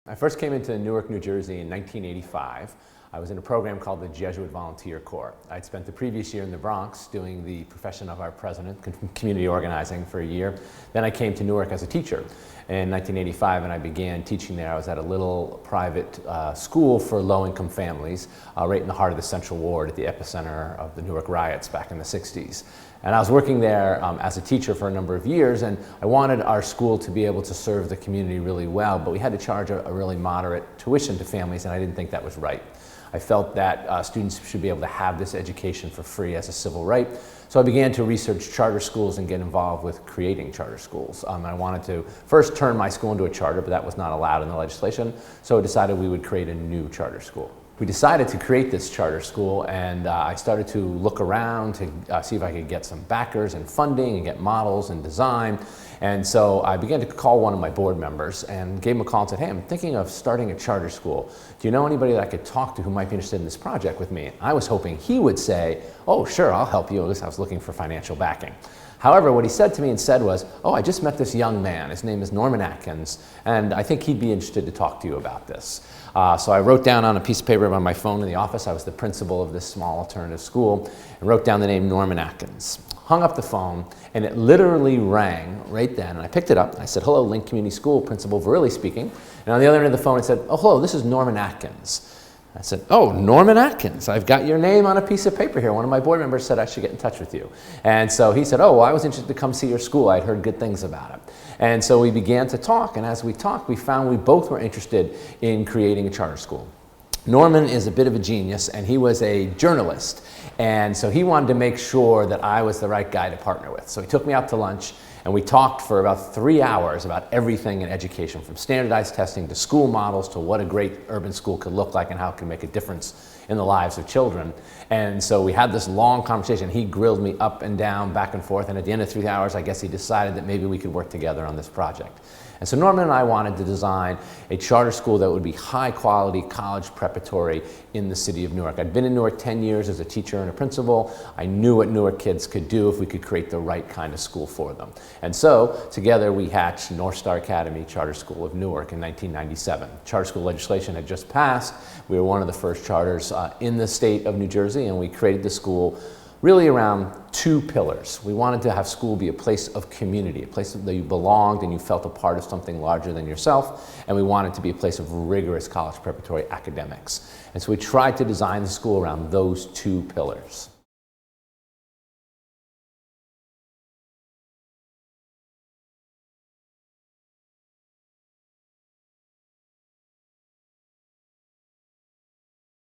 I first came into Newark, New Jersey in 1985. I was in a program called the Jesuit Volunteer Corps. I'd spent the previous year in the Bronx doing the profession of our president, community organizing, for a year. Then I came to Newark as a teacher in 1985 and I began teaching there. I was at a little private school for low-income families right in the heart of the Central Ward at the epicenter of the Newark riots back in the 60s. And I was working there as a teacher for a number of years, and I wanted our school to be able to serve the community really well, but we had to charge a really moderate tuition to families, and I didn't think that was right. I felt that students should be able to have this education for free as a civil right. So I began to research charter schools and get involved with creating charter schools. I wanted to first turn my school into a charter, but that was not allowed in the legislation, so I decided we would create a new charter school. We decided to create this charter school, and I started to look around to see if I could get some backers and funding and get models and design. And so I began to call one of my board members and gave him a call and said, hey, I'm thinking of starting a charter school. Do you know anybody that I could talk to who might be interested in this project with me? I was hoping he would say, oh, sure, I'll help you. At least I was looking for financial backing. However, what he said to me instead was, oh, I just met this young man. His name is Norman Atkins, and I think he'd be interested to talk to you about this. So I wrote down on a piece of paper on my phone in the office, I was the principal of this small alternative school, and wrote down the name Norman Atkins. Hung up the phone, and it literally rang right then, and I picked it up, and I said, hello, Link Community School, Principal Verrilli speaking. And on the other end of the phone, it said, oh, hello, this is Norman Atkins. I said, oh, Norman Atkins, I've got your name on a piece of paper here. One of my board members said I should get in touch with you. And so he said, oh, well, I was interested to come see your school. I'd heard good things about it. And so we began to talk, and as we talked, we found we both were interested in creating a charter school. Norman is a bit of a genius, and he was a journalist. And so he wanted to make sure that I was the right guy to partner with. So he took me out to lunch, and we talked for about 3 hours about everything in education, from standardized testing to school models to what a great urban school could look like and how it can make a difference in the lives of children. And so we had this long conversation. He grilled me up and down, back and forth, and at the end of 3 hours, I guess he decided that maybe we could work together on this project. And so Norman and I wanted to design a charter school that would be high quality college preparatory in the city of Newark. I'd been in Newark 10 years as a teacher and a principal. I knew what Newark kids could do if we could create the right kind of school for them. And so together we hatched North Star Academy Charter School of Newark in 1997. Charter school legislation had just passed. We were one of the first charters in the state of New Jersey, and we created the school really around 2 pillars. We wanted to have school be a place of community, a place that you belonged and you felt a part of something larger than yourself, and we wanted to be a place of rigorous college preparatory academics. And so we tried to design the school around those 2 pillars.